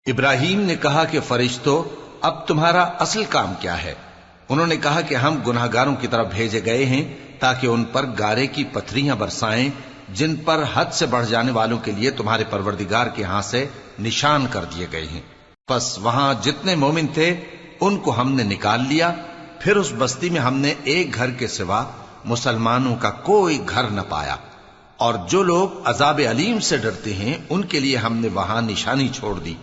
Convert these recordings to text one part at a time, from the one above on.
ابراہیم نے کہا کہ فرشتوں، اب تمہارا اصل کام کیا ہے؟ انہوں نے کہا کہ ہم گناہگاروں کی طرف بھیجے گئے ہیں تاکہ ان پر گارے کی پتھریاں برسائیں جن پر حد سے بڑھ جانے والوں کے لیے تمہارے پروردگار کے ہاں سے نشان کر دیے گئے ہیں۔ پس وہاں جتنے مومن تھے ان کو ہم نے نکال لیا، پھر اس بستی میں ہم نے ایک گھر کے سوا مسلمانوں کا کوئی گھر نہ پایا، اور جو لوگ عذاب علیم سے ڈرتے ہیں ان کے لیے ہم نے وہاں نشانی چھوڑ دی۔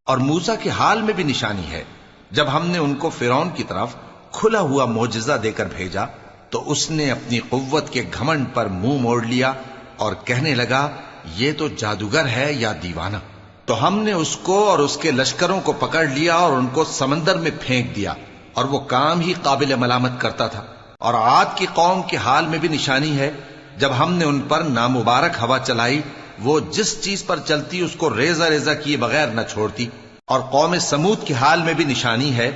اور موسیٰ کے حال میں بھی نشانی ہے، جب ہم نے ان کو فرعون کی طرف کھلا ہوا معجزہ دے کر بھیجا تو اس نے اپنی قوت کے گھمنڈ پر منہ موڑ لیا اور کہنے لگا یہ تو جادوگر ہے یا دیوانہ۔ تو ہم نے اس کو اور اس کے لشکروں کو پکڑ لیا اور ان کو سمندر میں پھینک دیا، اور وہ کام ہی قابل ملامت کرتا تھا۔ اور عاد کی قوم کے حال میں بھی نشانی ہے، جب ہم نے ان پر نامبارک ہوا چلائی، وہ جس چیز پر چلتی اس کو ریزہ ریزہ کیے بغیر نہ چھوڑتی۔ اور قوم سمود کے حال میں بھی نشانی ہے،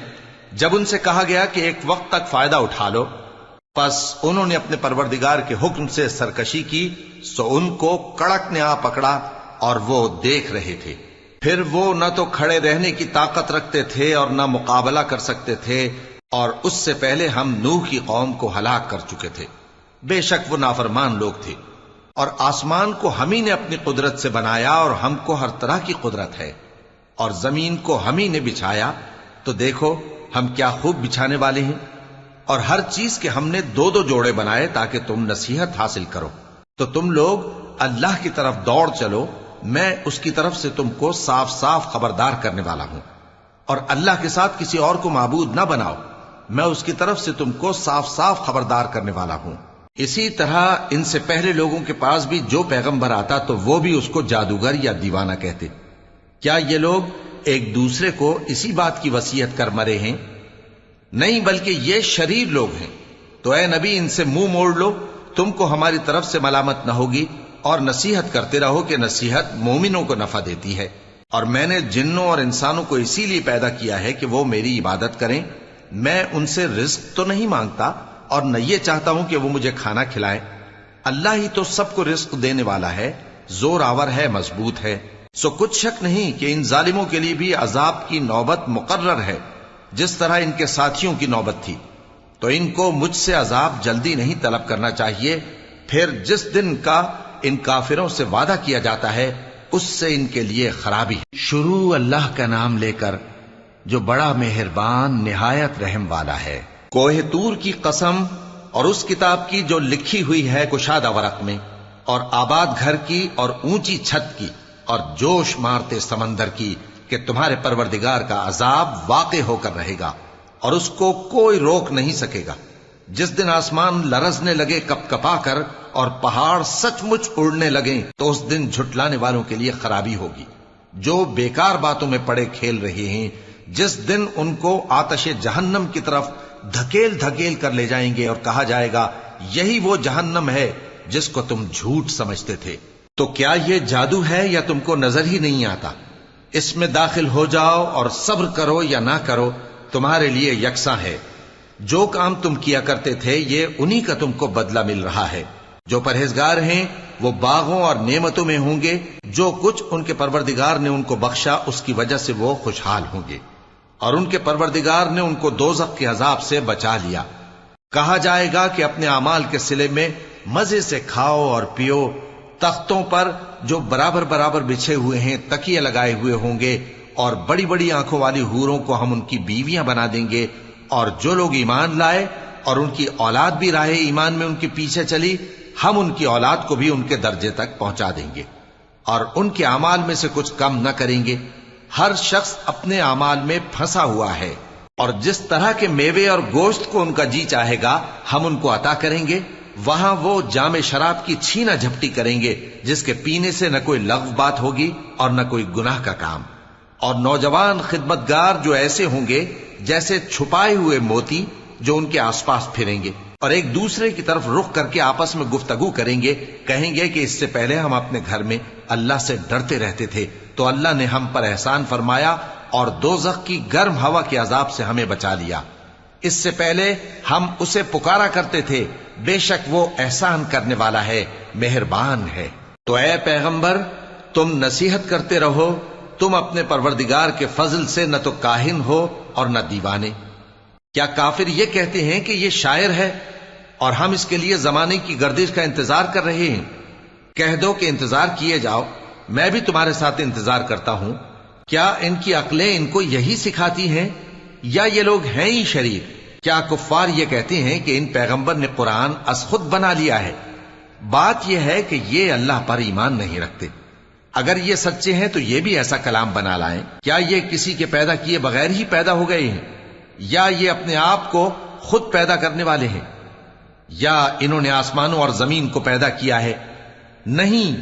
جب ان سے کہا گیا کہ ایک وقت تک فائدہ اٹھا لو، پس انہوں نے اپنے پروردگار کے حکم سے سرکشی کی، سو ان کو کڑک نے آ پکڑا اور وہ دیکھ رہے تھے۔ پھر وہ نہ تو کھڑے رہنے کی طاقت رکھتے تھے اور نہ مقابلہ کر سکتے تھے، اور اس سے پہلے ہم نوح کی قوم کو ہلاک کر چکے تھے۔ بے شک وہ نافرمان لوگ تھے۔ اور آسمان کو ہم ہی نے اپنی قدرت سے بنایا، اور ہم کو ہر طرح کی قدرت ہے۔ اور زمین کو ہم ہی نے بچھایا، تو دیکھو ہم کیا خوب بچھانے والے ہیں۔ اور ہر چیز کے ہم نے دو دو جوڑے بنائے تاکہ تم نصیحت حاصل کرو۔ تو تم لوگ اللہ کی طرف دوڑ چلو، میں اس کی طرف سے تم کو صاف صاف خبردار کرنے والا ہوں۔ اور اللہ کے ساتھ کسی اور کو معبود نہ بناؤ، میں اس کی طرف سے تم کو صاف صاف خبردار کرنے والا ہوں۔ اسی طرح ان سے پہلے لوگوں کے پاس بھی جو پیغمبر آتا تو وہ بھی اس کو جادوگر یا دیوانہ کہتے۔ کیا یہ لوگ ایک دوسرے کو اسی بات کی وصیت کر مرے ہیں؟ نہیں، بلکہ یہ شریر لوگ ہیں۔ تو اے نبی ان سے منہ موڑ لو، تم کو ہماری طرف سے ملامت نہ ہوگی، اور نصیحت کرتے رہو کہ نصیحت مومنوں کو نفع دیتی ہے۔ اور میں نے جنوں اور انسانوں کو اسی لیے پیدا کیا ہے کہ وہ میری عبادت کریں۔ میں ان سے رزق تو نہیں مانگتا، اور نہ یہ چاہتا ہوں کہ وہ مجھے کھانا کھلائیں۔ اللہ ہی تو سب کو رزق دینے والا ہے، زور آور ہے، مضبوط ہے۔ سو کچھ شک نہیں کہ ان ظالموں کے لیے بھی عذاب کی نوبت مقرر ہے، جس طرح ان کے ساتھیوں کی نوبت تھی۔ تو ان کو مجھ سے عذاب جلدی نہیں طلب کرنا چاہیے، پھر جس دن کا ان کافروں سے وعدہ کیا جاتا ہے اس سے ان کے لیے خرابی ہے۔ شروع اللہ کا نام لے کر جو بڑا مہربان نہایت رحم والا ہے۔ کوہ طور کی قسم، اور اس کتاب کی جو لکھی ہوئی ہے کشادہ ورق میں، اور آباد گھر کی اور اونچی چھت کی، اور جوش مارتے سمندر کی، کہ تمہارے پروردگار کا عذاب واقع ہو کر رہے گا اور اس کو کوئی روک نہیں سکے گا۔ جس دن آسمان لرزنے لگے کپ کپا کر اور پہاڑ سچ مچ اڑنے لگیں، تو اس دن جھٹلانے والوں کے لیے خرابی ہوگی جو بیکار باتوں میں پڑے کھیل رہے ہیں۔ جس دن ان کو آتش جہنم کی طرف دھکیل دھکیل کر لے جائیں گے اور کہا جائے گا یہی وہ جہنم ہے جس کو تم جھوٹ سمجھتے تھے۔ تو کیا یہ جادو ہے یا تم کو نظر ہی نہیں آتا؟ اس میں داخل ہو جاؤ اور صبر کرو یا نہ کرو، تمہارے لیے یکساں ہے۔ جو کام تم کیا کرتے تھے یہ انہی کا تم کو بدلہ مل رہا ہے۔ جو پرہیزگار ہیں وہ باغوں اور نعمتوں میں ہوں گے، جو کچھ ان کے پروردگار نے ان کو بخشا اس کی وجہ سے وہ خوشحال ہوں گے، اور ان کے پروردگار نے ان کو دوزخ کے عذاب سے بچا لیا۔ کہا جائے گا کہ اپنے اعمال کے صلے میں مزے سے کھاؤ اور پیو، تختوں پر جو برابر برابر بچھے ہوئے ہیں تکیے لگائے ہوئے ہوں گے، اور بڑی بڑی آنکھوں والی حوروں کو ہم ان کی بیویاں بنا دیں گے۔ اور جو لوگ ایمان لائے اور ان کی اولاد بھی راہ ایمان میں ان کے پیچھے چلی، ہم ان کی اولاد کو بھی ان کے درجے تک پہنچا دیں گے، اور ان کے اعمال میں سے کچھ کم نہ کریں گے۔ ہر شخص اپنے اعمال میں پھنسا ہوا ہے، اور جس طرح کے میوے اور گوشت کو ان کا جی چاہے گا ہم ان کو عطا کریں گے۔ وہاں وہ جام شراب کی چھینا جھپٹی کریں گے، جس کے پینے سے نہ کوئی لغو بات ہوگی اور نہ کوئی گناہ کا کام۔ اور نوجوان خدمتگار جو ایسے ہوں گے جیسے چھپائے ہوئے موتی جو ان کے آس پاس پھریں گے، اور ایک دوسرے کی طرف رخ کر کے آپس میں گفتگو کریں گے، کہیں گے کہ اس سے پہلے ہم اپنے گھر میں اللہ سے ڈرتے رہتے تھے، تو اللہ نے ہم پر احسان فرمایا اور دوزخ کی گرم ہوا کے عذاب سے ہمیں بچا لیا۔ اس سے پہلے ہم اسے پکارا کرتے تھے، بے شک وہ احسان کرنے والا ہے، مہربان ہے۔ تو اے پیغمبر تم نصیحت کرتے رہو تم اپنے پروردگار کے فضل سے نہ تو کاہن ہو اور نہ دیوانے۔ کیا کافر یہ کہتے ہیں کہ یہ شاعر ہے اور ہم اس کے لیے زمانے کی گردش کا انتظار کر رہے ہیں؟ کہہ دو کہ انتظار کیے جاؤ، میں بھی تمہارے ساتھ انتظار کرتا ہوں۔ کیا ان کی عقلیں ان کو یہی سکھاتی ہیں یا یہ لوگ ہیں ہی شریر؟ کیا کفار یہ کہتے ہیں کہ ان پیغمبر نے قرآن از خود بنا لیا ہے؟ بات یہ ہے کہ یہ اللہ پر ایمان نہیں رکھتے۔ اگر یہ سچے ہیں تو یہ بھی ایسا کلام بنا لائیں۔ کیا یہ کسی کے پیدا کیے بغیر ہی پیدا ہو گئے ہیں یا یہ اپنے آپ کو خود پیدا کرنے والے ہیں؟ یا انہوں نے آسمانوں اور زمین کو پیدا کیا ہے؟ نہیں،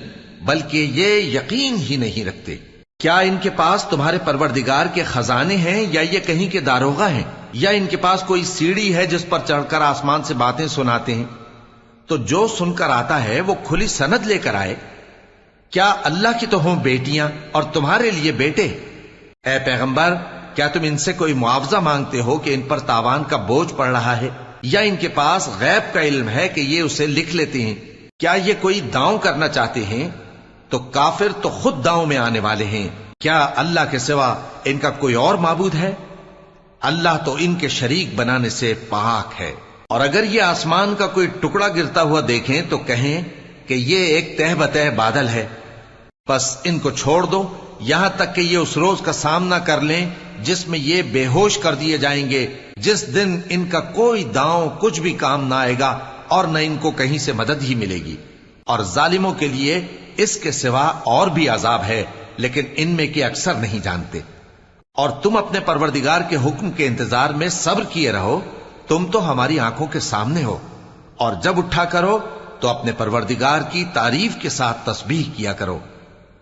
بلکہ یہ یقین ہی نہیں رکھتے۔ کیا ان کے پاس تمہارے پروردگار کے خزانے ہیں یا یہ کہیں کے داروغہ ہیں؟ یا ان کے پاس کوئی سیڑھی ہے جس پر چڑھ کر آسمان سے باتیں سناتے ہیں؟ تو جو سن کر آتا ہے وہ کھلی سند لے کر آئے۔ کیا اللہ کی تو ہوں بیٹیاں اور تمہارے لیے بیٹے؟ اے پیغمبر، کیا تم ان سے کوئی معاوضہ مانگتے ہو کہ ان پر تاوان کا بوجھ پڑ رہا ہے؟ یا ان کے پاس غیب کا علم ہے کہ یہ اسے لکھ لیتے ہیں؟ کیا یہ کوئی داؤں کرنا چاہتے ہیں؟ تو کافر تو خود داؤں میں آنے والے ہیں۔ کیا اللہ کے سوا ان کا کوئی اور معبود ہے؟ اللہ تو ان کے شریک بنانے سے پاک ہے۔ اور اگر یہ آسمان کا کوئی ٹکڑا گرتا ہوا دیکھیں تو کہیں کہ یہ ایک تہ بتہ بادل ہے، بس ان کو چھوڑ دو یہاں تک کہ یہ اس روز کا سامنا کر لیں جس میں یہ بے ہوش کر دیے جائیں گے، جس دن ان کا کوئی داؤں کچھ بھی کام نہ آئے گا اور نہ ان کو کہیں سے مدد ہی ملے گی۔ اور ظالموں کے لیے اس کے سوا اور بھی عذاب ہے، لیکن ان میں کے اکثر نہیں جانتے۔ اور تم اپنے پروردگار کے حکم کے انتظار میں صبر کیے رہو، تم تو ہماری آنکھوں کے سامنے ہو۔ اور جب اٹھا کرو تو اپنے پروردگار کی تعریف کے ساتھ تسبیح کیا کرو،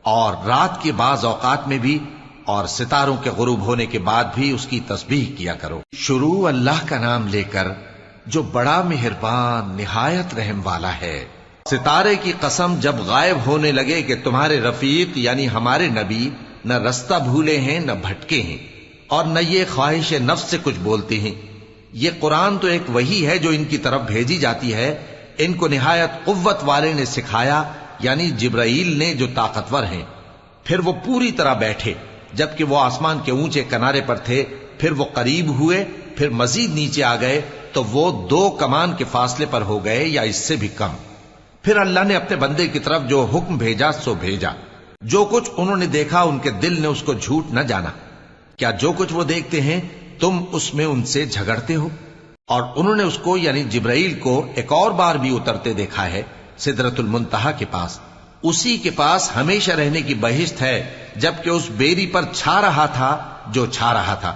اور رات کے بعض اوقات میں بھی اور ستاروں کے غروب ہونے کے بعد بھی اس کی تسبیح کیا کرو۔ شروع اللہ کا نام لے کر جو بڑا مہربان نہایت رحم والا ہے۔ ستارے کی قسم جب غائب ہونے لگے کہ تمہارے رفیق یعنی ہمارے نبی نہ رستہ بھولے ہیں نہ بھٹکے ہیں، اور نہ یہ خواہش نفس سے کچھ بولتے ہیں۔ یہ قرآن تو ایک وحی ہے جو ان کی طرف بھیجی جاتی ہے، ان کو نہایت قوت والے نے سکھایا، یعنی جبرائیل نے جو طاقتور ہیں۔ پھر وہ پوری طرح بیٹھے، جبکہ وہ آسمان کے اونچے کنارے پر تھے، پھر وہ قریب ہوئے، پھر مزید نیچے آ گئے تو وہ 2 کمان کے فاصلے پر ہو گئے یا اس سے بھی کم۔ پھر اللہ نے اپنے بندے کی طرف جو حکم بھیجا سو بھیجا۔ جو کچھ انہوں نے دیکھا ان کے دل نے اس کو جھوٹ نہ جانا۔ کیا جو کچھ وہ دیکھتے ہیں تم اس میں ان سے جھگڑتے ہو؟ اور انہوں نے اس کو یعنی جبرائیل کو ایک اور بار بھی اترتے دیکھا ہے سدرۃ المنتہا کے پاس۔ اسی کے پاس ہمیشہ رہنے کی بہشت ہے، جبکہ اس بیری پر چھا رہا تھا جو چھا رہا تھا۔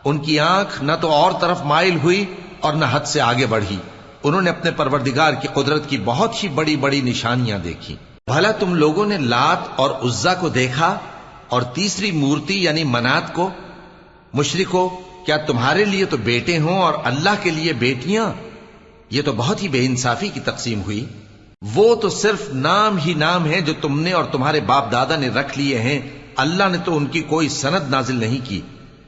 ان کی آنکھ نہ تو اور طرف مائل ہوئی اور نہ حد سے آگے بڑھی۔ انہوں نے اپنے پروردگار کی قدرت کی بہت ہی بڑی بڑی نشانیاں دیکھی۔ بھلا تم لوگوں نے لات اور عزا کو دیکھا اور تیسری مورتی یعنی منات کو؟ مشرکو، کیا تمہارے لیے تو بیٹے ہوں اور اللہ کے لیے بیٹیاں؟ یہ تو بہت ہی بے انصافی کی تقسیم ہوئی۔ وہ تو صرف نام ہی نام ہے جو تم نے اور تمہارے باپ دادا نے رکھ لیے ہیں، اللہ نے تو ان کی کوئی سند نازل نہیں کی۔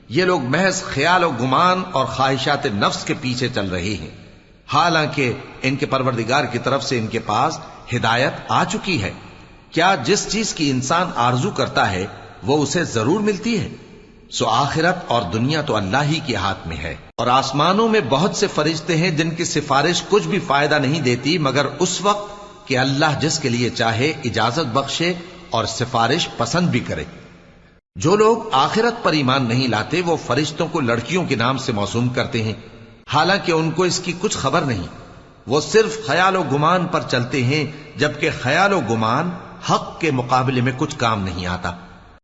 یہ لوگ محض خیال و گمان اور خواہشات نفس کے پیچھے چل رہے ہیں، حالانکہ ان کے پروردگار کی طرف سے ان کے پاس ہدایت آ چکی ہے۔ کیا جس چیز کی انسان آرزو کرتا ہے وہ اسے ضرور ملتی ہے؟ سو آخرت اور دنیا تو اللہ ہی کے ہاتھ میں ہے۔ اور آسمانوں میں بہت سے فرشتے ہیں جن کی سفارش کچھ بھی فائدہ نہیں دیتی مگر اس وقت کہ اللہ جس کے لیے چاہے اجازت بخشے اور سفارش پسند بھی کرے۔ جو لوگ آخرت پر ایمان نہیں لاتے وہ فرشتوں کو لڑکیوں کے نام سے موسوم کرتے ہیں، حالانکہ ان کو اس کی کچھ خبر نہیں۔ وہ صرف خیال و گمان پر چلتے ہیں، جبکہ خیال و گمان حق کے مقابلے میں کچھ کام نہیں آتا۔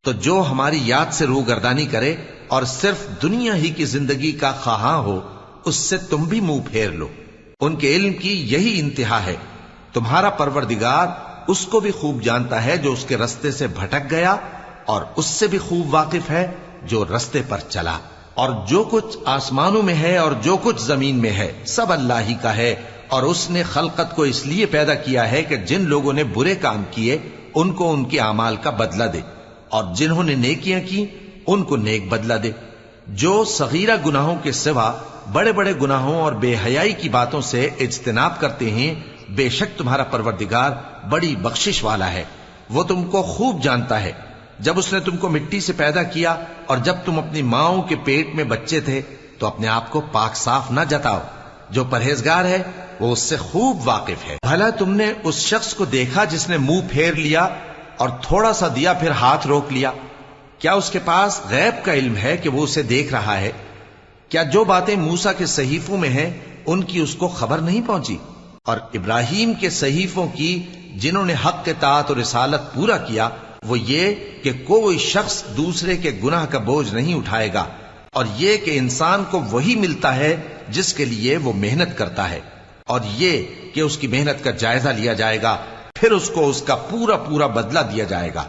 تو جو ہماری یاد سے روگردانی کرے اور صرف دنیا ہی کی زندگی کا خواہاں ہو، اس سے تم بھی منہ پھیر لو۔ ان کے علم کی یہی انتہا ہے۔ تمہارا پروردگار اس کو بھی خوب جانتا ہے جو اس کے رستے سے بھٹک گیا، اور اس سے بھی خوب واقف ہے جو رستے پر چلا۔ اور جو کچھ آسمانوں میں ہے اور جو کچھ زمین میں ہے سب اللہ ہی کا ہے، اور اس نے خلقت کو اس لیے پیدا کیا ہے کہ جن لوگوں نے برے کام کیے ان کو ان کے اعمال کا بدلہ دے، اور جنہوں نے نیکیاں کی ان کو نیک بدلہ دے۔ جو صغیرہ گناہوں کے سوا بڑے بڑے گناہوں اور بے حیائی کی باتوں سے اجتناب کرتے ہیں، بے شک تمہارا پروردگار بڑی بخشش والا ہے، وہ تم کو خوب جانتا ہے۔ جب اس نے تم کو مٹی سے پیدا کیا اور جب تم اپنی ماؤں کے پیٹ میں بچے تھے تو اپنے آپ کو پاک صاف نہ جتاؤ. جو پرہیزگار ہے وہ اس سے خوب واقف ہے. بھلا تم نے اس شخص کو دیکھا جس نے منہ پھیر لیا اور تھوڑا سا دیا پھر ہاتھ روک لیا؟ کیا اس کے پاس غیب کا علم ہے کہ وہ اسے دیکھ رہا ہے؟ کیا جو باتیں موسیٰ کے صحیفوں میں ہیں ان کی اس کو خبر نہیں پہنچی؟ اور ابراہیم کے صحیفوں کی جنہوں نے حق کے اطاعت اور رسالت پورا کیا وہ یہ کہ کوئی شخص دوسرے کے گناہ کا بوجھ نہیں اٹھائے گا، اور یہ کہ انسان کو وہی ملتا ہے جس کے لیے وہ محنت کرتا ہے، اور یہ کہ اس کی محنت کا جائزہ لیا جائے گا، پھر اس کو اس کا پورا پورا بدلہ دیا جائے گا،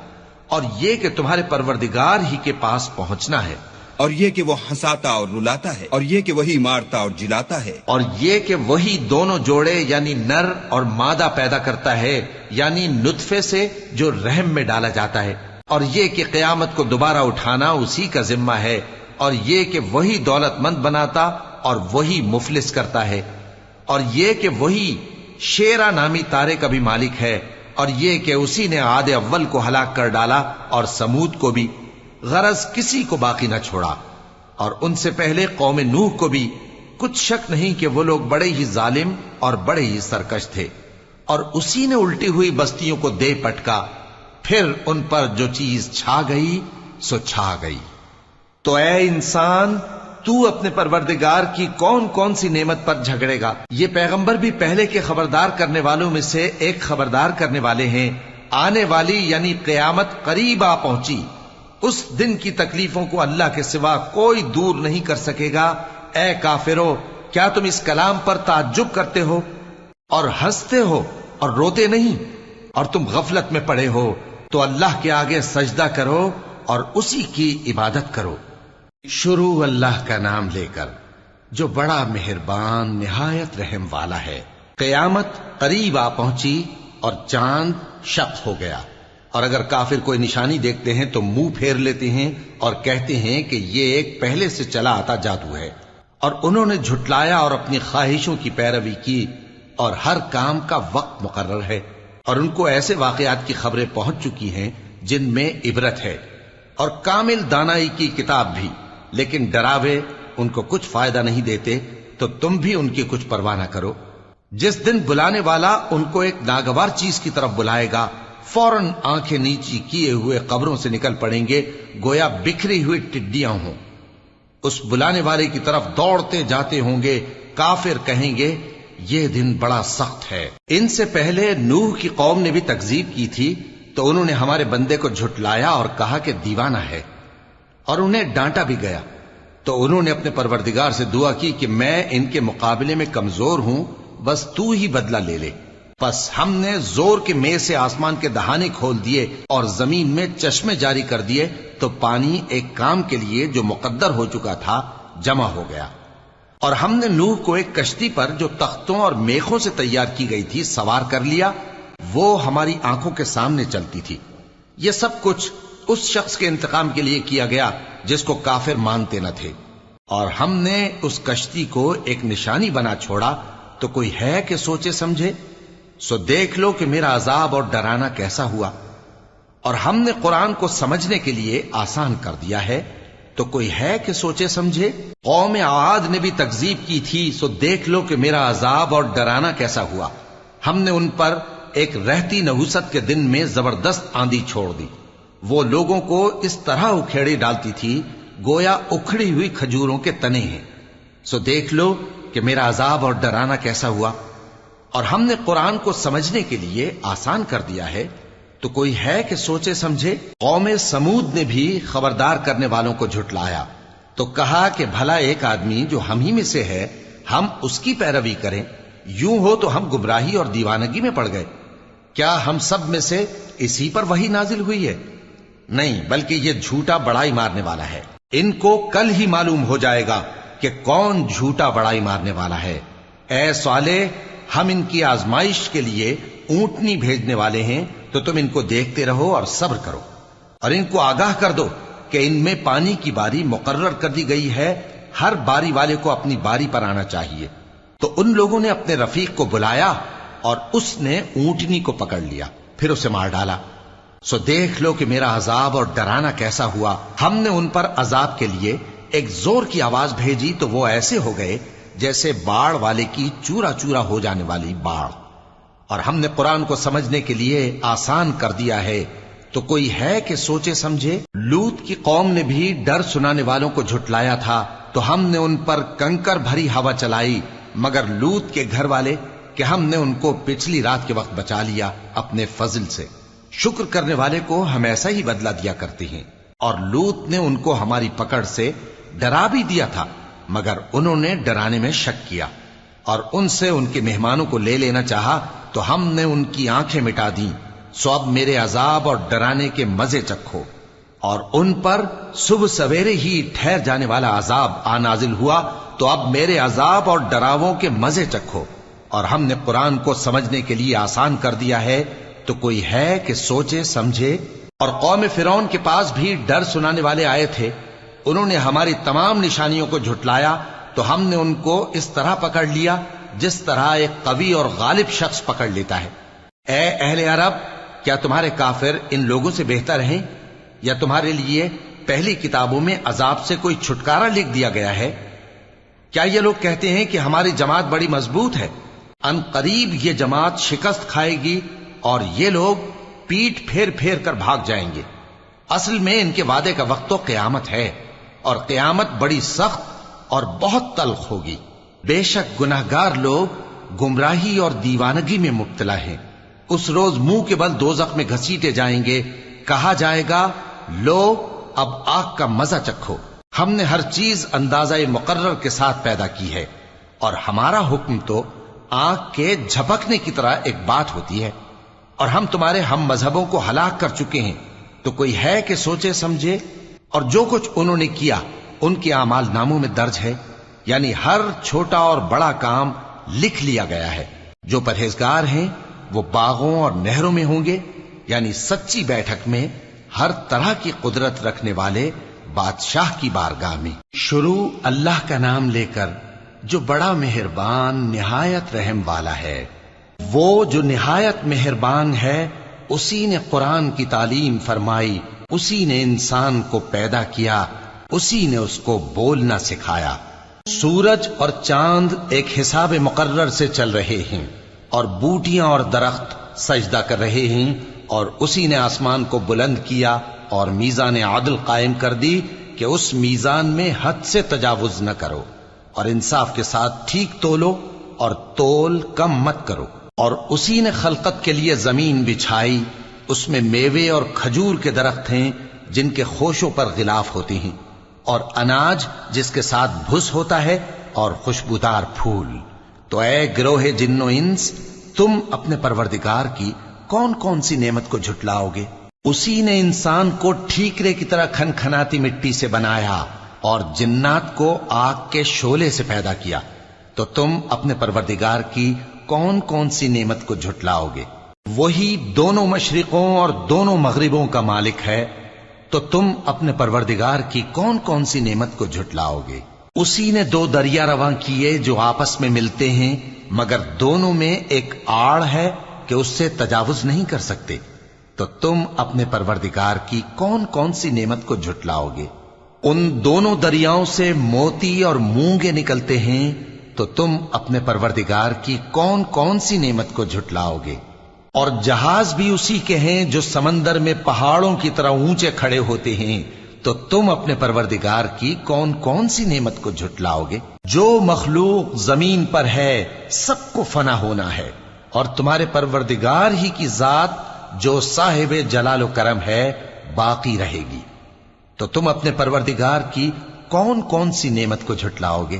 اور یہ کہ تمہارے پروردگار ہی کے پاس پہنچنا ہے، اور یہ کہ وہ ہنساتا اور رلاتا ہے، اور یہ کہ وہی مارتا اور جلاتا ہے، اور یہ کہ وہی دونوں جوڑے یعنی نر اور مادہ پیدا کرتا ہے یعنی نطفے سے جو رحم میں ڈالا جاتا ہے، اور یہ کہ قیامت کو دوبارہ اٹھانا اسی کا ذمہ ہے، اور یہ کہ وہی دولت مند بناتا اور وہی مفلس کرتا ہے، اور یہ کہ وہی شیرا نامی تارے کا بھی مالک ہے، اور یہ کہ اسی نے عاد اول کو ہلاک کر ڈالا اور سمود کو بھی، غرض کسی کو باقی نہ چھوڑا، اور ان سے پہلے قوم نوح کو بھی. کچھ شک نہیں کہ وہ لوگ بڑے ہی ظالم اور بڑے ہی سرکش تھے، اور اسی نے الٹی ہوئی بستیوں کو دے پٹکا، پھر ان پر جو چیز چھا گئی سو چھا گئی. تو اے انسان، تو اپنے پروردگار کی کون کون سی نعمت پر جھگڑے گا؟ یہ پیغمبر بھی پہلے کے خبردار کرنے والوں میں سے ایک خبردار کرنے والے ہیں. آنے والی یعنی قیامت قریب آ پہنچی، اس دن کی تکلیفوں کو اللہ کے سوا کوئی دور نہیں کر سکے گا. اے کافرو، کیا تم اس کلام پر تعجب کرتے ہو اور ہنستے ہو اور روتے نہیں؟ اور تم غفلت میں پڑے ہو تو اللہ کے آگے سجدہ کرو اور اسی کی عبادت کرو. شروع اللہ کا نام لے کر جو بڑا مہربان نہایت رحم والا ہے. قیامت قریب آ پہنچی اور چاند شق ہو گیا، اور اگر کافر کوئی نشانی دیکھتے ہیں تو منہ پھیر لیتے ہیں اور کہتے ہیں کہ یہ ایک پہلے سے چلا آتا جادو ہے. اور انہوں نے جھٹلایا اور اپنی خواہشوں کی پیروی کی، اور ہر کام کا وقت مقرر ہے، اور ان کو ایسے واقعات کی خبریں پہنچ چکی ہیں جن میں عبرت ہے، اور کامل دانائی کی کتاب بھی. لیکن ڈراوے ان کو کچھ فائدہ نہیں دیتے، تو تم بھی ان کی کچھ پرواہ نہ کرو. جس دن بلانے والا ان کو ایک ناگوار چیز کی طرف بلائے گا، فوراً آنکھیں نیچی کیے ہوئے قبروں سے نکل پڑیں گے گویا بکھری ہوئی ٹڈیاں ہوں. اس بلانے والے کی طرف دوڑتے جاتے ہوں گے. کافر کہیں گے یہ دن بڑا سخت ہے. ان سے پہلے نوح کی قوم نے بھی تکذیب کی تھی، تو انہوں نے ہمارے بندے کو جھٹلایا اور کہا کہ دیوانہ ہے، اور انہیں ڈانٹا بھی گیا. تو انہوں نے اپنے پروردگار سے دعا کی کہ میں ان کے مقابلے میں کمزور ہوں، بس تو ہی بدلہ لے لے. پس ہم نے زور کے میں سے آسمان کے دہانے کھول دیے اور زمین میں چشمے جاری کر دیے، تو پانی ایک کام کے لیے جو مقدر ہو چکا تھا جمع ہو گیا. اور ہم نے نوح کو ایک کشتی پر جو تختوں اور میخوں سے تیار کی گئی تھی سوار کر لیا، وہ ہماری آنکھوں کے سامنے چلتی تھی. یہ سب کچھ اس شخص کے انتقام کے لیے کیا گیا جس کو کافر مانتے نہ تھے. اور ہم نے اس کشتی کو ایک نشانی بنا چھوڑا، تو کوئی ہے کہ سوچے سمجھے؟ سو دیکھ لو کہ میرا عذاب اور ڈرانا کیسا ہوا. اور ہم نے قرآن کو سمجھنے کے لیے آسان کر دیا ہے، تو کوئی ہے کہ سوچے سمجھے؟ قوم عاد نے بھی تکذیب کی تھی، سو دیکھ لو کہ میرا عذاب اور ڈرانا کیسا ہوا. ہم نے ان پر ایک رہتی نحوست کے دن میں زبردست آندھی چھوڑ دی. وہ لوگوں کو اس طرح اکھیڑی ڈالتی تھی گویا اکھڑی ہوئی کھجوروں کے تنے ہیں. سو دیکھ لو کہ میرا عذاب اور ڈرانا کیسا ہوا. اور ہم نے قرآن کو سمجھنے کے لیے آسان کر دیا ہے، تو کوئی ہے کہ سوچے سمجھے؟ قوم سمود نے بھی خبردار کرنے والوں کو جھٹلایا، تو کہا کہ بھلا ایک آدمی جو ہم ہی میں سے ہے ہم اس کی پیروی کریں؟ یوں ہو تو ہم گمراہی اور دیوانگی میں پڑ گئے. کیا ہم سب میں سے اسی پر وحی نازل ہوئی ہے؟ نہیں، بلکہ یہ جھوٹا بڑائی مارنے والا ہے. ان کو کل ہی معلوم ہو جائے گا کہ کون جھوٹا بڑائی مارنے والا ہے. اے صالح، ہم ان کی آزمائش کے لیے اونٹنی بھیجنے والے ہیں، تو تم ان کو دیکھتے رہو اور صبر کرو، اور ان کو آگاہ کر دو کہ ان میں پانی کی باری مقرر کر دی گئی ہے، ہر باری والے کو اپنی باری پر آنا چاہیے. تو ان لوگوں نے اپنے رفیق کو بلایا اور اس نے اونٹنی کو پکڑ لیا، پھر اسے مار ڈالا. سو دیکھ لو کہ میرا عذاب اور ڈرانا کیسا ہوا۔ ہم نے ان پر عذاب کے لیے ایک زور کی آواز بھیجی تو وہ ایسے ہو گئے جیسے باڑ والے کی چورا چورا ہو جانے والی باڑ۔ اور ہم نے قرآن کو سمجھنے کے لیے آسان کر دیا ہے، تو کوئی ہے کہ سوچے سمجھے؟ لوط کی قوم نے بھی ڈر سنانے والوں کو جھٹلایا تھا، تو ہم نے ان پر کنکر بھری ہوا چلائی، مگر لوط کے گھر والے کہ ہم نے ان کو پچھلی رات کے وقت بچا لیا اپنے فضل سے۔ شکر کرنے والے کو ہم ایسا ہی بدلہ دیا کرتے ہیں۔ اور لوط نے ان کو ہماری پکڑ سے ڈرا بھی دیا تھا، مگر انہوں نے ڈرانے میں شک کیا، اور ان سے ان کے مہمانوں کو لے لینا چاہا تو ہم نے ان کی آنکھیں مٹا دیں۔ سو اب میرے عذاب اور ڈرانے کے مزے چکھو۔ اور ان پر صبح سویرے ہی ٹھہر جانے والا عذاب آ نازل ہوا، تو اب میرے عذاب اور ڈراووں کے مزے چکھو۔ اور ہم نے قرآن کو سمجھنے کے لیے آسان کر دیا ہے، تو کوئی ہے کہ سوچے سمجھے؟ اور قوم فرعون کے پاس بھی ڈر سنانے والے آئے تھے، انہوں نے ہماری تمام نشانیوں کو جھٹلایا، تو ہم نے ان کو اس طرح پکڑ لیا جس طرح ایک قوی اور غالب شخص پکڑ لیتا ہے۔ اے اہل عرب، کیا تمہارے کافر ان لوگوں سے بہتر ہیں؟ یا تمہارے لیے پہلی کتابوں میں عذاب سے کوئی چھٹکارا لکھ دیا گیا ہے؟ کیا یہ لوگ کہتے ہیں کہ ہماری جماعت بڑی مضبوط ہے؟ ان قریب یہ جماعت شکست کھائے گی اور یہ لوگ پیٹ پھیر پھیر کر بھاگ جائیں گے۔ اصل میں ان کے وعدے کا وقت تو قیامت ہے، اور قیامت بڑی سخت اور بہت تلخ ہوگی۔ بے شک گناہگار لوگ گمراہی اور دیوانگی میں مبتلا ہیں۔ اس روز منہ کے بل دوزخ میں گھسیٹے جائیں گے، کہا جائے گا لو اب آگ کا مزہ چکھو۔ ہم نے ہر چیز اندازہ مقرر کے ساتھ پیدا کی ہے، اور ہمارا حکم تو آگ کے جھپکنے کی طرح ایک بات ہوتی ہے۔ اور ہم تمہارے ہم مذہبوں کو ہلاک کر چکے ہیں، تو کوئی ہے کہ سوچے سمجھے؟ اور جو کچھ انہوں نے کیا ان کے اعمال ناموں میں درج ہے، یعنی ہر چھوٹا اور بڑا کام لکھ لیا گیا ہے۔ جو پرہیزگار ہیں وہ باغوں اور نہروں میں ہوں گے، یعنی سچی بیٹھک میں ہر طرح کی قدرت رکھنے والے بادشاہ کی بارگاہ میں۔ شروع اللہ کا نام لے کر جو بڑا مہربان نہایت رحم والا ہے۔ وہ جو نہایت مہربان ہے، اسی نے قرآن کی تعلیم فرمائی، اسی نے انسان کو پیدا کیا، اسی نے اس کو بولنا سکھایا۔ سورج اور چاند ایک حساب مقرر سے چل رہے ہیں، اور بوٹیاں اور درخت سجدہ کر رہے ہیں، اور اسی نے آسمان کو بلند کیا اور میزان عدل قائم کر دی کہ اس میزان میں حد سے تجاوز نہ کرو، اور انصاف کے ساتھ ٹھیک تولو اور تول کم مت کرو۔ اور اسی نے خلقت کے لیے زمین بچھائی، اس میں میوے اور کھجور کے درخت ہیں جن کے خوشوں پر غلاف ہوتے ہیں، اور اناج جس کے ساتھ بھس ہوتا ہے، اور خوشبودار پھول۔ تو اے گروہ جن و انس، تم اپنے پروردگار کی کون کون سی نعمت کو جھٹلاؤ گے؟ اسی نے انسان کو ٹھیکرے کی طرح کھنکھناتی مٹی سے بنایا، اور جنات کو آگ کے شعلے سے پیدا کیا، تو تم اپنے پروردگار کی کون کون سی نعمت کو جھٹلاؤ گے؟ وہی دونوں مشرقوں اور دونوں مغربوں کا مالک ہے، تو تم اپنے پروردگار کی کون کون سی نعمت کو جھٹلاؤ گے؟ اسی نے دو دریا رواں کیے جو آپس میں ملتے ہیں، مگر دونوں میں ایک آڑ ہے کہ اس سے تجاوز نہیں کر سکتے، تو تم اپنے پروردگار کی کون کون سی نعمت کو جھٹلاؤ گے؟ ان دونوں دریاؤں سے موتی اور مونگے نکلتے ہیں، تو تم اپنے پروردگار کی کون کون سی نعمت کو جھٹلاؤ گے؟ اور جہاز بھی اسی کے ہیں جو سمندر میں پہاڑوں کی طرح اونچے کھڑے ہوتے ہیں، تو تم اپنے پروردگار کی کون کون سی نعمت کو جھٹلاؤ گے؟ جو مخلوق زمین پر ہے سب کو فنا ہونا ہے، اور تمہارے پروردگار ہی کی ذات جو صاحب جلال و کرم ہے باقی رہے گی۔ تو تم اپنے پروردگار کی کون کون سی نعمت کو جھٹلاؤ گے؟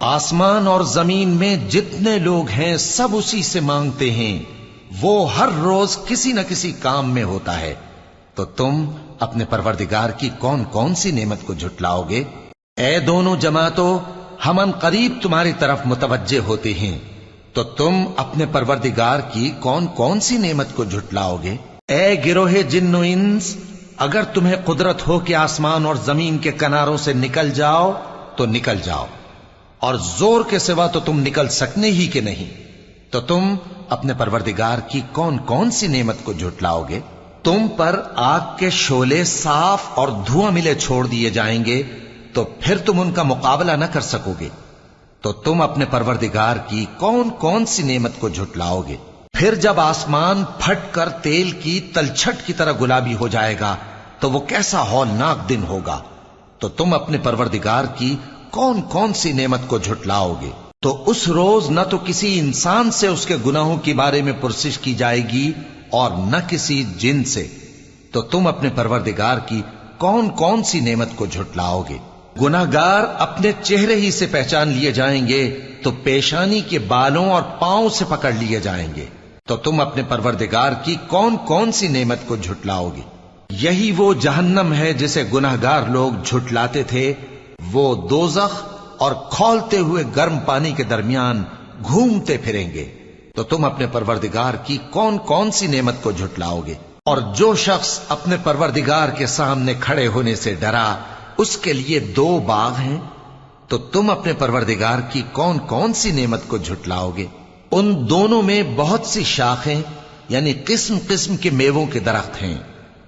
آسمان اور زمین میں جتنے لوگ ہیں سب اسی سے مانگتے ہیں، وہ ہر روز کسی نہ کسی کام میں ہوتا ہے، تو تم اپنے پروردگار کی کون کون سی نعمت کو جھٹلاؤ گے؟ اے دونوں جماعتوں، ہم ان قریب تمہاری طرف متوجہ ہوتے ہیں، تو تم اپنے پروردگار کی کون کون سی نعمت کو جھٹلاؤ گے؟ اے گروہ جن و انس، اگر تمہیں قدرت ہو کہ آسمان اور زمین کے کناروں سے نکل جاؤ تو نکل جاؤ، اور زور کے سوا تو تم نکل سکنے ہی کہ نہیں، تو تم اپنے پروردگار کی کون کون سی نعمت کو جھٹلاؤ گے؟ تم پر آگ کے شعلے صاف اور دھواں ملے چھوڑ دیے جائیں گے تو پھر تم ان کا مقابلہ نہ کر سکو گے، تو تم اپنے پروردگار کی کون کون سی نعمت کو جھٹلاؤ گے؟ پھر جب آسمان پھٹ کر تیل کی تلچھٹ کی طرح گلابی ہو جائے گا تو وہ کیسا ہولناک دن ہوگا، تو تم اپنے پروردگار کی کون کون سی نعمت کو جھٹلاؤ گے؟ تو اس روز نہ تو کسی انسان سے اس کے گناہوں کے بارے میں پرسش کی جائے گی اور نہ کسی جن سے، تو تم اپنے پروردگار کی کون کون سی نعمت کو جھٹلاؤ گے؟ گناہگار اپنے چہرے ہی سے پہچان لیے جائیں گے تو پیشانی کے بالوں اور پاؤں سے پکڑ لیے جائیں گے، تو تم اپنے پروردگار کی کون کون سی نعمت کو جھٹلاؤ گے؟ یہی وہ جہنم ہے جسے گناہگار لوگ جھٹلاتے تھے، وہ دوزخ اور کھولتے ہوئے گرم پانی کے درمیان گھومتے پھریں گے، تو تم اپنے پروردگار کی کون کون سی نعمت کو جھٹلاؤ گے؟ اور جو شخص اپنے پروردگار کے سامنے کھڑے ہونے سے ڈرا اس کے لیے 2 باغ ہیں، تو تم اپنے پروردگار کی کون کون سی نعمت کو جھٹلاؤ گے؟ ان دونوں میں بہت سی شاخیں یعنی قسم قسم کے میووں کے درخت ہیں،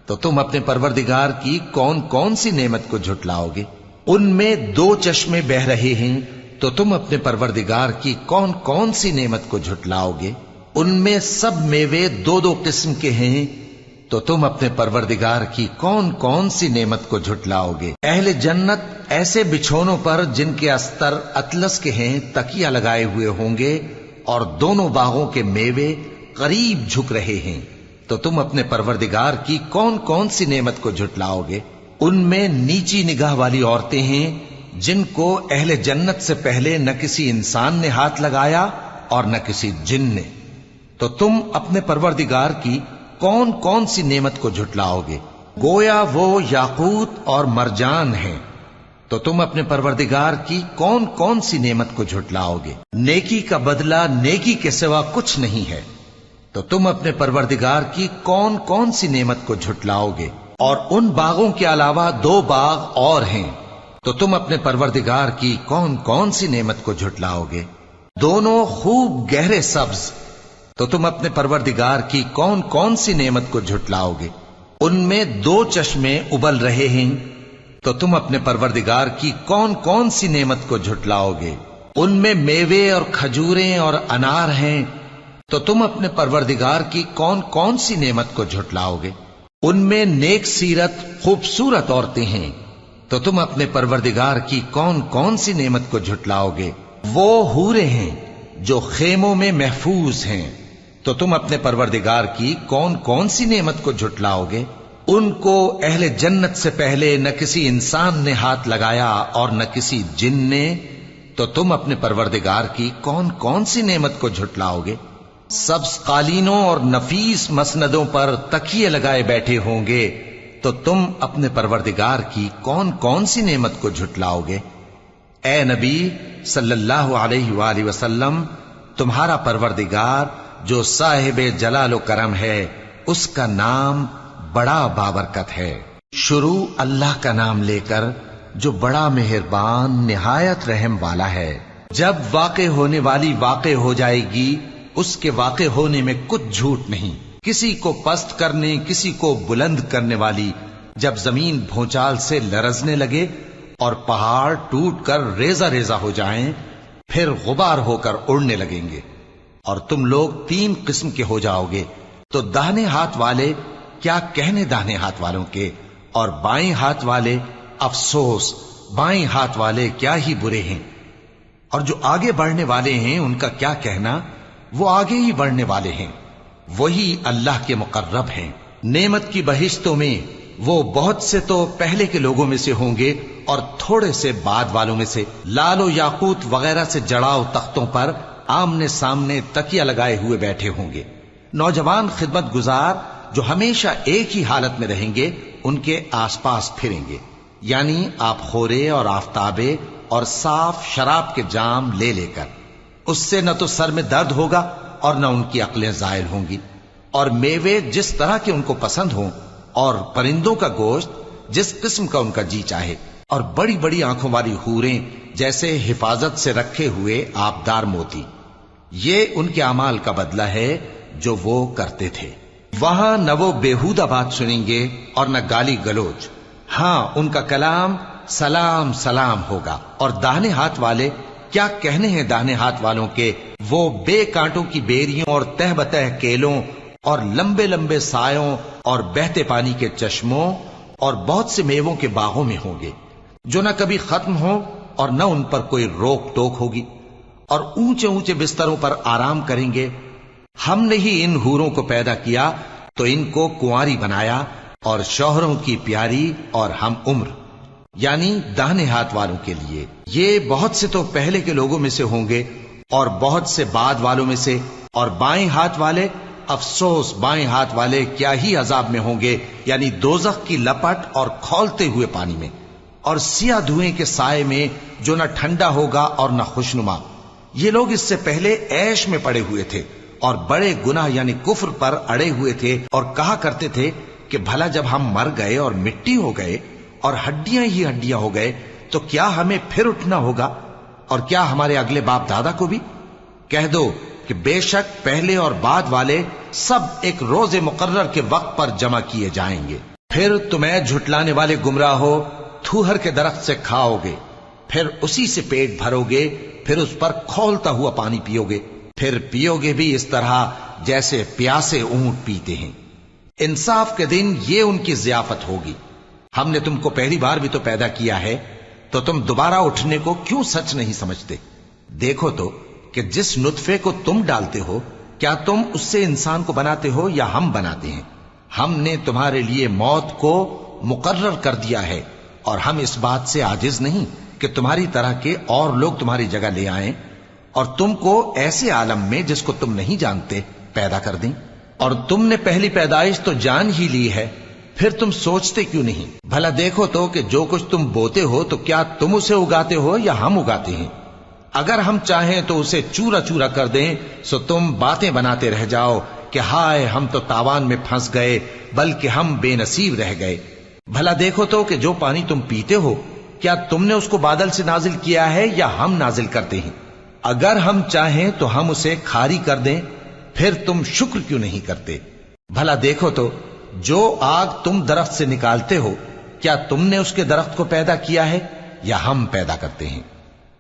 تو تم اپنے پروردگار کی کون کون سی نعمت کو جھٹلاؤ گے؟ ان میں 2 چشمے بہ رہے ہیں، تو تم اپنے پروردگار کی کون کون سی نعمت کو جھٹلاؤ گے؟ ان میں سب میوے 2 قسم کے ہیں، تو تم اپنے پروردگار کی کون کون سی نعمت کو جھٹلاؤ گے؟ اہل جنت ایسے بچھونوں پر جن کے استر اطلس کے ہیں تکیہ لگائے ہوئے ہوں گے، اور دونوں باغوں کے میوے قریب جھک رہے ہیں، تو تم اپنے پروردگار کی کون کون سی نعمت کو جھٹلاؤ گے؟ ان میں نیچی نگاہ والی عورتیں ہیں جن کو اہل جنت سے پہلے نہ کسی انسان نے ہاتھ لگایا اور نہ کسی جن نے، تو تم اپنے پروردگار کی کون کون سی نعمت کو جھٹلاؤ گے؟ گویا وہ یاقوت اور مرجان ہیں، تو تم اپنے پروردگار کی کون کون سی نعمت کو جھٹلاؤ گے؟ نیکی کا بدلہ نیکی کے سوا کچھ نہیں ہے، تو تم اپنے پروردگار کی کون کون سی نعمت کو جھٹلاؤ گے؟ اور ان باغوں کے علاوہ 2 باغ اور ہیں، تو تم اپنے پروردگار کی کون کون سی نعمت کو جھٹلاؤ گے؟ دونوں خوب گہرے سبز، تو تم اپنے پروردگار کی کون کون سی نعمت کو جھٹلاؤ گے؟ ان میں 2 چشمے ابل رہے ہیں، تو تم اپنے پروردگار کی کون کون سی نعمت کو جھٹلاؤ گے؟ ان میں میوے اور کھجوریں اور انار ہیں، تو تم اپنے پروردگار کی کون کون سی نعمت کو جھٹلاؤ گے؟ ان میں نیک سیرت خوبصورت عورتیں ہیں، تو تم اپنے پروردگار کی کون کون سی نعمت کو جھٹلاؤ گے؟ وہ حوریں ہیں جو خیموں میں محفوظ ہیں، تو تم اپنے پروردگار کی کون کون سی نعمت کو جھٹلاؤ گے؟ ان کو اہل جنت سے پہلے نہ کسی انسان نے ہاتھ لگایا اور نہ کسی جن نے، تو تم اپنے پروردگار کی کون کون سی نعمت کو جھٹلاؤ گے؟ سبز قالینوں اور نفیس مسندوں پر تکیے لگائے بیٹھے ہوں گے، تو تم اپنے پروردگار کی کون کون سی نعمت کو جھٹلاؤ گے؟ اے نبی صلی اللہ علیہ وآلہ وسلم، تمہارا پروردگار جو صاحب جلال و کرم ہے، اس کا نام بڑا بابرکت ہے۔ شروع اللہ کا نام لے کر جو بڑا مہربان نہایت رحم والا ہے۔ جب واقع ہونے والی واقع ہو جائے گی، اس کے واقع ہونے میں کچھ جھوٹ نہیں، کسی کو پست کرنے کسی کو بلند کرنے والی۔ جب زمین بھونچال سے لرزنے لگے اور پہاڑ ٹوٹ کر ریزہ ریزہ ہو جائیں، پھر غبار ہو کر اڑنے لگیں گے، اور تم لوگ 3 قسم کے ہو جاؤ گے، تو داہنے ہاتھ والے کیا کہنے داہنے ہاتھ والوں کے، اور بائیں ہاتھ والے افسوس، بائیں ہاتھ والے کیا ہی برے ہیں، اور جو آگے بڑھنے والے ہیں ان کا کیا کہنا، وہ آگے ہی بڑھنے والے ہیں، وہی اللہ کے مقرب ہیں۔ نعمت کی بہشتوں میں وہ بہت سے تو پہلے کے لوگوں میں سے ہوں گے اور تھوڑے سے بعد والوں میں سے، لال و یاقوت وغیرہ سے جڑاؤ تختوں پر آمنے سامنے تکیہ لگائے ہوئے بیٹھے ہوں گے۔ نوجوان خدمت گزار جو ہمیشہ ایک ہی حالت میں رہیں گے ان کے آس پاس پھریں گے، یعنی آپ خورے اور آفتابے اور صاف شراب کے جام لے لے کر۔ اس سے نہ تو سر میں درد ہوگا اور نہ ان کی عقلیں زائل ہوں گی، اور میوے جس طرح کے ان کو پسند ہوں، اور پرندوں کا گوشت جس قسم کا ان کا جی چاہے، اور بڑی بڑی آنکھوں والی حوریں جیسے حفاظت سے رکھے ہوئے آبدار موتی۔ یہ ان کے اعمال کا بدلہ ہے جو وہ کرتے تھے۔ وہاں نہ وہ بےہودہ بات سنیں گے اور نہ گالی گلوچ. ہاں ان کا کلام سلام سلام ہوگا. اور داہنے ہاتھ والے کیا کہنے ہیں داہنے ہاتھ والوں کے، وہ بے کانٹوں کی بیریوں اور تہ بتہ کیلوں اور لمبے لمبے سایوں اور بہتے پانی کے چشموں اور بہت سے میووں کے باغوں میں ہوں گے، جو نہ کبھی ختم ہو اور نہ ان پر کوئی روک ٹوک ہوگی، اور اونچے اونچے بستروں پر آرام کریں گے. ہم نے ہی ان حوروں کو پیدا کیا تو ان کو کنواری بنایا، اور شوہروں کی پیاری اور ہم عمر، یعنی داہنے ہاتھ والوں کے لیے. یہ بہت سے تو پہلے کے لوگوں میں سے ہوں گے اور بہت سے بعد والوں میں سے. اور بائیں ہاتھ والے، افسوس بائیں ہاتھ والے کیا ہی عذاب میں ہوں گے، یعنی دوزخ کی لپٹ اور کھولتے ہوئے پانی میں، اور سیاہ دھوئیں کے سائے میں جو نہ ٹھنڈا ہوگا اور نہ خوشنما. یہ لوگ اس سے پہلے عیش میں پڑے ہوئے تھے اور بڑے گناہ یعنی کفر پر اڑے ہوئے تھے، اور کہا کرتے تھے کہ بھلا جب ہم مر گئے اور مٹی ہو گئے اور ہڈیاں ہی ہڈیاں ہو گئے تو کیا ہمیں پھر اٹھنا ہوگا، اور کیا ہمارے اگلے باپ دادا کو بھی؟ کہہ دو کہ بے شک پہلے اور بعد والے سب ایک روز مقرر کے وقت پر جمع کیے جائیں گے. پھر تمہیں جھٹلانے والے گمراہ ہو تھوہر کے درخت سے کھاؤ گے، پھر اسی سے پیٹ بھرو گے، پھر اس پر کھولتا ہوا پانی پیو گے، پھر پیو گے بھی اس طرح جیسے پیاسے اونٹ پیتے ہیں. انصاف کے دن یہ ان کی ضیافت ہوگی. ہم نے تم کو پہلی بار بھی تو پیدا کیا ہے، تو تم دوبارہ اٹھنے کو کیوں سچ نہیں سمجھتے؟ دیکھو تو کہ جس نطفے کو تم ڈالتے ہو، کیا تم اس سے انسان کو بناتے ہو یا ہم بناتے ہیں؟ ہم نے تمہارے لیے موت کو مقرر کر دیا ہے، اور ہم اس بات سے عاجز نہیں کہ تمہاری طرح کے اور لوگ تمہاری جگہ لے آئیں اور تم کو ایسے عالم میں جس کو تم نہیں جانتے پیدا کر دیں. اور تم نے پہلی پیدائش تو جان ہی لی ہے، پھر تم سوچتے کیوں نہیں؟ بھلا دیکھو تو کہ جو کچھ تم بوتے ہو تو کیا تم اسے اگاتے ہو یا ہم اگاتے ہیں؟ اگر ہم چاہیں تو اسے چورا چورا کر دیں، سو تم باتیں بناتے رہ جاؤ کہ ہائے ہم تو تاوان میں پھنس گئے، بلکہ ہم بے نصیب رہ گئے. بھلا دیکھو تو کہ جو پانی تم پیتے ہو کیا تم نے اس کو بادل سے نازل کیا ہے یا ہم نازل کرتے ہیں؟ اگر ہم چاہیں تو ہم اسے کھاری کر دیں، پھر تم شکر کیوں نہیں کرتے؟ بھلا دیکھو تو جو آگ تم درخت سے نکالتے ہو کیا تم نے اس کے درخت کو پیدا کیا ہے یا ہم پیدا کرتے ہیں؟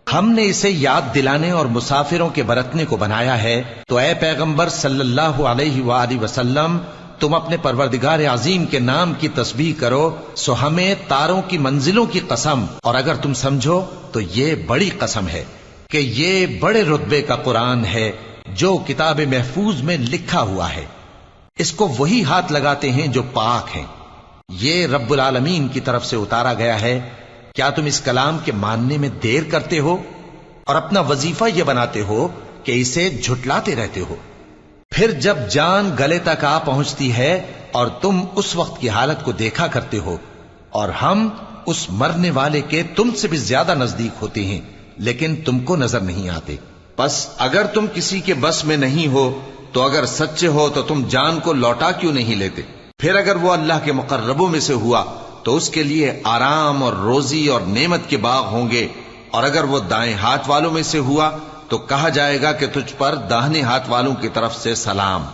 ہم نے اسے یاد دلانے اور مسافروں کے برتنے کو بنایا ہے. تو اے پیغمبر صلی اللہ علیہ وآلہ وسلم، تم اپنے پروردگار عظیم کے نام کی تسبیح کرو، سو ہمیں تاروں کی منزلوں کی قسم، اور اگر تم سمجھو تو یہ بڑی قسم ہے کہ یہ بڑے رتبے کا قرآن ہے جو کتاب محفوظ میں لکھا ہوا ہے. اس کو وہی ہاتھ لگاتے ہیں جو پاک ہیں. یہ رب العالمین کی طرف سے اتارا گیا ہے. کیا تم اس کلام کے ماننے میں دیر کرتے ہو اور اپنا وظیفہ یہ بناتے ہو کہ اسے جھٹلاتے رہتے ہو؟ پھر جب جان گلے تک آ پہنچتی ہے اور تم اس وقت کی حالت کو دیکھا کرتے ہو، اور ہم اس مرنے والے کے تم سے بھی زیادہ نزدیک ہوتے ہیں لیکن تم کو نظر نہیں آتے. بس اگر تم کسی کے بس میں نہیں ہو تو اگر سچے ہو تو تم جان کو لوٹا کیوں نہیں لیتے؟ پھر اگر وہ اللہ کے مقربوں میں سے ہوا تو اس کے لیے آرام اور روزی اور نعمت کے باغ ہوں گے، اور اگر وہ دائیں ہاتھ والوں میں سے ہوا تو کہا جائے گا کہ تجھ پر داہنے ہاتھ والوں کی طرف سے سلام.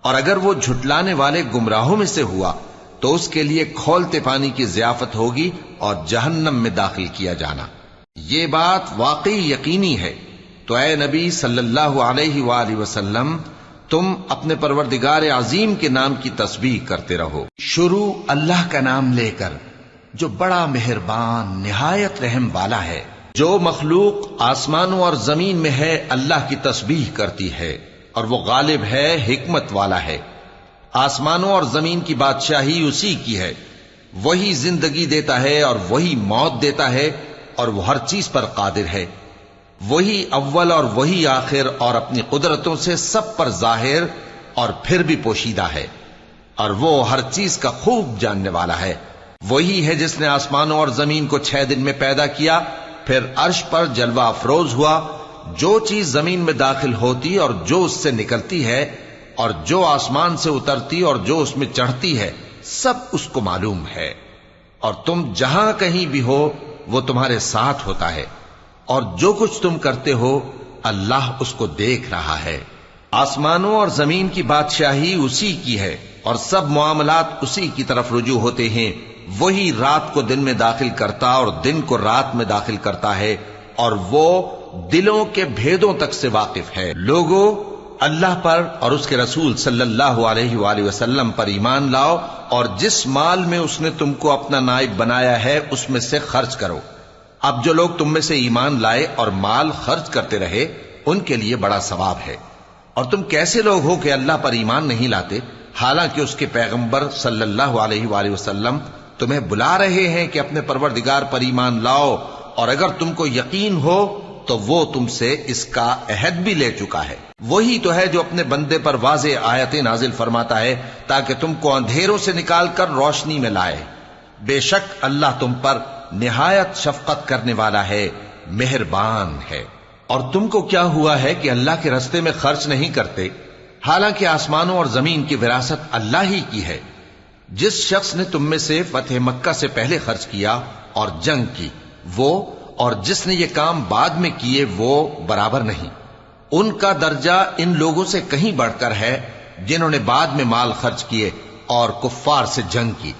اور اگر وہ جھٹلانے والے گمراہوں میں سے ہوا تو اس کے لیے کھولتے پانی کی ضیافت ہوگی اور جہنم میں داخل کیا جانا. یہ بات واقعی یقینی ہے. تو اے نبی صلی اللہ علیہ وآلہ وسلم، تم اپنے پروردگار عظیم کے نام کی تسبیح کرتے رہو. شروع اللہ کا نام لے کر جو بڑا مہربان نہایت رحم والا ہے. جو مخلوق آسمانوں اور زمین میں ہے اللہ کی تسبیح کرتی ہے، اور وہ غالب ہے، حکمت والا ہے. آسمانوں اور زمین کی بادشاہی اسی کی ہے. وہی زندگی دیتا ہے اور وہی موت دیتا ہے، اور وہ ہر چیز پر قادر ہے. وہی اول اور وہی آخر، اور اپنی قدرتوں سے سب پر ظاہر اور پھر بھی پوشیدہ ہے، اور وہ ہر چیز کا خوب جاننے والا ہے. وہی ہے جس نے آسمانوں اور زمین کو 6 دن میں پیدا کیا، پھر عرش پر جلوہ افروز ہوا. جو چیز زمین میں داخل ہوتی اور جو اس سے نکلتی ہے، اور جو آسمان سے اترتی اور جو اس میں چڑھتی ہے، سب اس کو معلوم ہے. اور تم جہاں کہیں بھی ہو وہ تمہارے ساتھ ہوتا ہے، اور جو کچھ تم کرتے ہو اللہ اس کو دیکھ رہا ہے. آسمانوں اور زمین کی بادشاہی اسی کی ہے اور سب معاملات اسی کی طرف رجوع ہوتے ہیں. وہی رات کو دن میں داخل کرتا اور دن کو رات میں داخل کرتا ہے اور وہ دلوں کے بھیدوں تک سے واقف ہے. لوگوں، اللہ پر اور اس کے رسول صلی اللہ علیہ وآلہ وسلم پر ایمان لاؤ اور جس مال میں اس نے تم کو اپنا نائب بنایا ہے اس میں سے خرچ کرو. اب جو لوگ تم میں سے ایمان لائے اور مال خرچ کرتے رہے ان کے لیے بڑا ثواب ہے. اور تم کیسے لوگ ہو کہ اللہ پر ایمان نہیں لاتے حالانکہ اس کے پیغمبر صلی اللہ علیہ وآلہ وسلم تمہیں بلا رہے ہیں کہ اپنے پروردگار پر ایمان لاؤ، اور اگر تم کو یقین ہو تو وہ تم سے اس کا عہد بھی لے چکا ہے. وہی تو ہے جو اپنے بندے پر واضح آیتیں نازل فرماتا ہے تاکہ تم کو اندھیروں سے نکال کر روشنی میں لائے. بے شک اللہ تم پر نہایت شفقت کرنے والا ہے، مہربان ہے. اور تم کو کیا ہوا ہے کہ اللہ کے رستے میں خرچ نہیں کرتے حالانکہ آسمانوں اور زمین کی وراثت اللہ ہی کی ہے. جس شخص نے تم میں سے فتح مکہ سے پہلے خرچ کیا اور جنگ کی وہ اور جس نے یہ کام بعد میں کیے وہ برابر نہیں. ان کا درجہ ان لوگوں سے کہیں بڑھ کر ہے جنہوں نے بعد میں مال خرچ کیے اور کفار سے جنگ کی.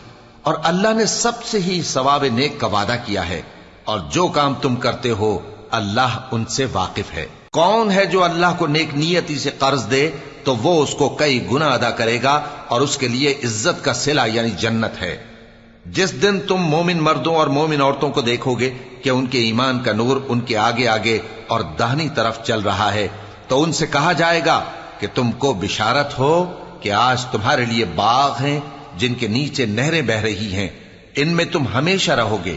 اور اللہ نے سب سے ہی ثواب نیک کا وعدہ کیا ہے اور جو کام تم کرتے ہو اللہ ان سے واقف ہے. کون ہے جو اللہ کو نیک نیتی سے قرض دے تو وہ اس کو کئی گنا ادا کرے گا اور اس کے لیے عزت کا صلہ یعنی جنت ہے. جس دن تم مومن مردوں اور مومن عورتوں کو دیکھو گے کہ ان کے ایمان کا نور ان کے آگے آگے اور داہنی طرف چل رہا ہے تو ان سے کہا جائے گا کہ تم کو بشارت ہو کہ آج تمہارے لیے باغ ہیں جن کے نیچے نہریں بہ رہی ہیں، ان میں تم ہمیشہ رہو گے،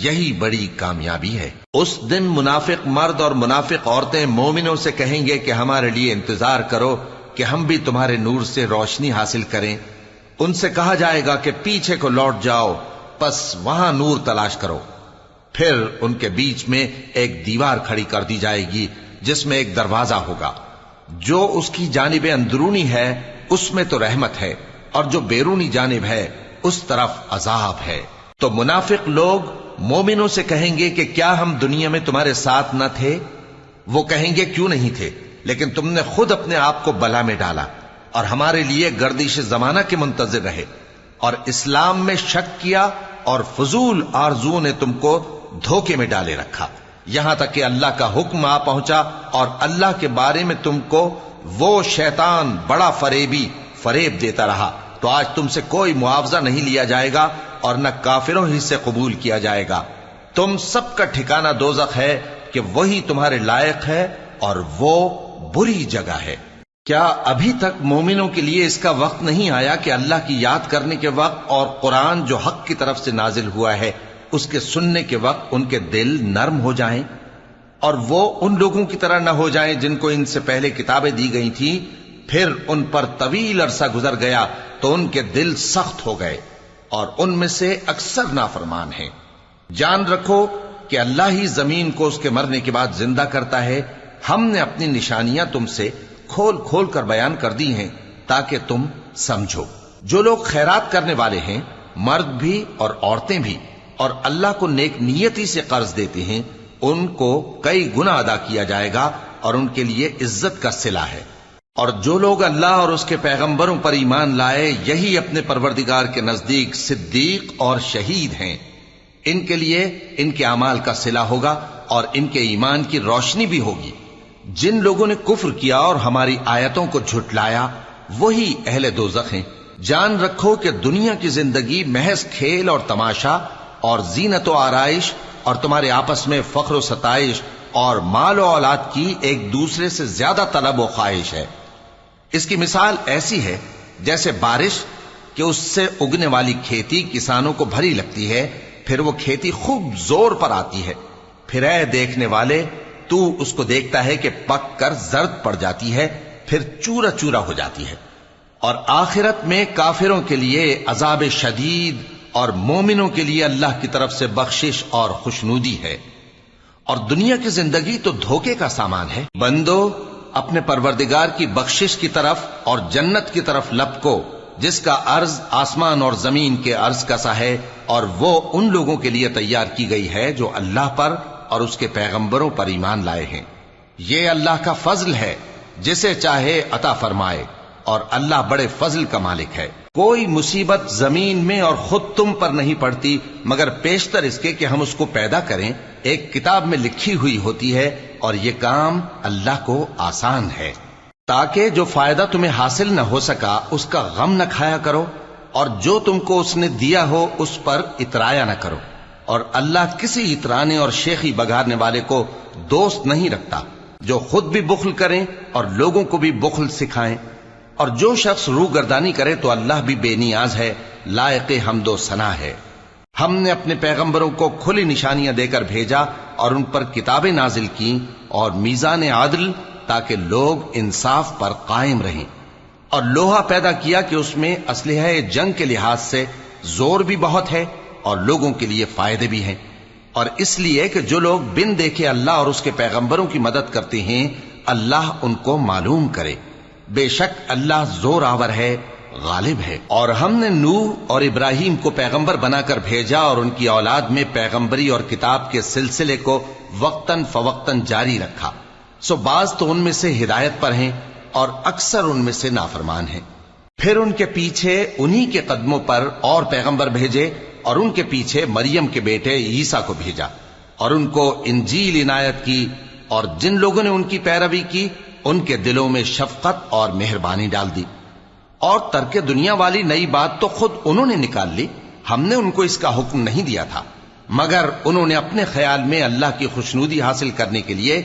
یہی بڑی کامیابی ہے. اس دن منافق مرد اور منافق عورتیں مومنوں سے کہیں گے کہ ہمارے لیے انتظار کرو کہ ہم بھی تمہارے نور سے روشنی حاصل کریں. ان سے کہا جائے گا کہ پیچھے کو لوٹ جاؤ، پس وہاں نور تلاش کرو. پھر ان کے بیچ میں ایک دیوار کھڑی کر دی جائے گی جس میں ایک دروازہ ہوگا. جو اس کی جانب اندرونی ہے اس میں تو رحمت ہے اور جو بیرونی جانب ہے اس طرف عذاب ہے. تو منافق لوگ مومنوں سے کہیں گے کہ کیا ہم دنیا میں تمہارے ساتھ نہ تھے؟ وہ کہیں گے کیوں نہیں تھے، لیکن تم نے خود اپنے آپ کو بلا میں ڈالا اور ہمارے لیے گردش زمانہ کے منتظر رہے اور اسلام میں شک کیا اور فضول آرزوؤں نے تم کو دھوکے میں ڈالے رکھا، یہاں تک کہ اللہ کا حکم آ پہنچا اور اللہ کے بارے میں تم کو وہ شیطان بڑا فریب دیتا رہا. تو آج تم سے کوئی معاوضہ نہیں لیا جائے گا اور نہ کافروں ہی سے قبول کیا جائے گا. تم سب کا ٹھکانہ دوزخ ہے کہ وہی تمہارے لائق ہے اور وہ بری جگہ ہے. کیا ابھی تک مومنوں کے لیے اس کا وقت نہیں آیا کہ اللہ کی یاد کرنے کے وقت اور قرآن جو حق کی طرف سے نازل ہوا ہے اس کے سننے کے وقت ان کے دل نرم ہو جائیں اور وہ ان لوگوں کی طرح نہ ہو جائیں جن کو ان سے پہلے کتابیں دی گئی تھیں، پھر ان پر طویل عرصہ گزر گیا تو ان کے دل سخت ہو گئے اور ان میں سے اکثر نافرمان ہیں. جان رکھو کہ اللہ ہی زمین کو اس کے مرنے کے بعد زندہ کرتا ہے. ہم نے اپنی نشانیاں تم سے کھول کھول کر بیان کر دی ہیں تاکہ تم سمجھو. جو لوگ خیرات کرنے والے ہیں، مرد بھی اور عورتیں بھی، اور اللہ کو نیک نیتی سے قرض دیتے ہیں، ان کو کئی گنا ادا کیا جائے گا اور ان کے لیے عزت کا صلہ ہے. اور جو لوگ اللہ اور اس کے پیغمبروں پر ایمان لائے یہی اپنے پروردگار کے نزدیک صدیق اور شہید ہیں. ان کے لیے ان کے اعمال کا صلہ ہوگا اور ان کے ایمان کی روشنی بھی ہوگی. جن لوگوں نے کفر کیا اور ہماری آیتوں کو جھٹلایا وہی اہل دوزخ ہیں. جان رکھو کہ دنیا کی زندگی محض کھیل اور تماشا اور زینت و آرائش اور تمہارے آپس میں فخر و ستائش اور مال و اولاد کی ایک دوسرے سے زیادہ طلب و خواہش ہے. اس کی مثال ایسی ہے جیسے بارش کہ اس سے اگنے والی کھیتی کسانوں کو بھری لگتی ہے، پھر وہ کھیتی خوب زور پر آتی ہے، پھر اے دیکھنے والے تو اس کو دیکھتا ہے کہ پک کر زرد پڑ جاتی ہے، پھر چورا چورا ہو جاتی ہے. اور آخرت میں کافروں کے لیے عذاب شدید اور مومنوں کے لیے اللہ کی طرف سے بخشش اور خوشنودی ہے. اور دنیا کی زندگی تو دھوکے کا سامان ہے. بندو اپنے پروردگار کی بخشش کی طرف اور جنت کی طرف لپکو جس کا عرض آسمان اور زمین کے عرض کا سا ہے، اور وہ ان لوگوں کے لیے تیار کی گئی ہے جو اللہ پر اور اس کے پیغمبروں پر ایمان لائے ہیں. یہ اللہ کا فضل ہے جسے چاہے عطا فرمائے، اور اللہ بڑے فضل کا مالک ہے۔ کوئی مصیبت زمین میں اور خود تم پر نہیں پڑتی مگر پیشتر اس کے کہ ہم اس کو پیدا کریں، ایک کتاب میں لکھی ہوئی ہوتی ہے، اور یہ کام اللہ کو آسان ہے۔ تاکہ جو فائدہ تمہیں حاصل نہ ہو سکا اس کا غم نہ کھایا کرو، اور جو تم کو اس نے دیا ہو اس پر اترایا نہ کرو، اور اللہ کسی اترانے اور شیخی بگارنے والے کو دوست نہیں رکھتا، جو خود بھی بخل کریں اور لوگوں کو بھی بخل سکھائیں، اور جو شخص روگردانی کرے تو اللہ بھی بے نیاز ہے، لائق حمد و ثنا ہے۔ ہم نے اپنے پیغمبروں کو کھلی نشانیاں دے کر بھیجا اور ان پر کتابیں نازل کی اور میزان عدل، تاکہ لوگ انصاف پر قائم رہیں، اور لوہا پیدا کیا کہ اس میں اسلحہ جنگ کے لحاظ سے زور بھی بہت ہے اور لوگوں کے لیے فائدے بھی ہیں، اور اس لیے کہ جو لوگ بن دیکھے اللہ اور اس کے پیغمبروں کی مدد کرتے ہیں اللہ ان کو معلوم کرے۔ بے شک اللہ زور آور ہے، غالب ہے۔ اور ہم نے نوح اور ابراہیم کو پیغمبر بنا کر بھیجا اور ان کی اولاد میں پیغمبری اور کتاب کے سلسلے کو وقتاً فوقتاً جاری رکھا، سو بعض تو ان میں سے ہدایت پر ہیں اور اکثر ان میں سے نافرمان ہیں۔ پھر ان کے پیچھے انہی کے قدموں پر اور پیغمبر بھیجے، اور ان کے پیچھے مریم کے بیٹے عیسیٰ کو بھیجا، اور ان کو انجیل عنایت کی، اور جن لوگوں نے ان کی پیروی کی ان کے دلوں میں شفقت اور مہربانی ڈال دی۔ اور ترک دنیا والی نئی بات تو خود انہوں نے نکال لی، ہم نے ان کو اس کا حکم نہیں دیا تھا، مگر انہوں نے اپنے خیال میں اللہ کی خوشنودی حاصل کرنے کے لیے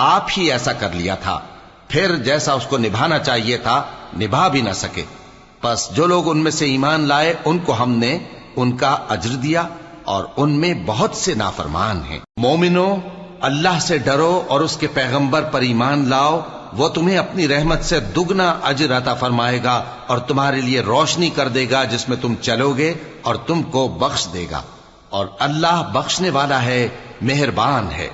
آپ ہی ایسا کر لیا تھا، پھر جیسا اس کو نبھانا چاہیے تھا نبھا بھی نہ سکے۔ پس جو لوگ ان میں سے ایمان لائے ان کو ہم نے ان کا اجر دیا، اور ان میں بہت سے نافرمان ہیں۔ مومنو، اللہ سے ڈرو اور اس کے پیغمبر پر ایمان لاؤ، وہ تمہیں اپنی رحمت سے دگنا اجر عطا فرمائے گا اور تمہارے لیے روشنی کر دے گا جس میں تم چلو گے، اور تم کو بخش دے گا، اور اللہ بخشنے والا ہے، مہربان ہے۔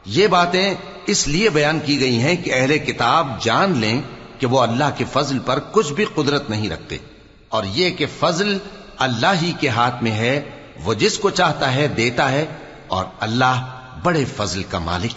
یہ باتیں اس لیے بیان کی گئی ہیں کہ اہل کتاب جان لیں کہ وہ اللہ کے فضل پر کچھ بھی قدرت نہیں رکھتے، اور یہ کہ فضل اللہ ہی کے ہاتھ میں ہے، وہ جس کو چاہتا ہے دیتا ہے، اور اللہ بڑے فضل کا مالک ہے۔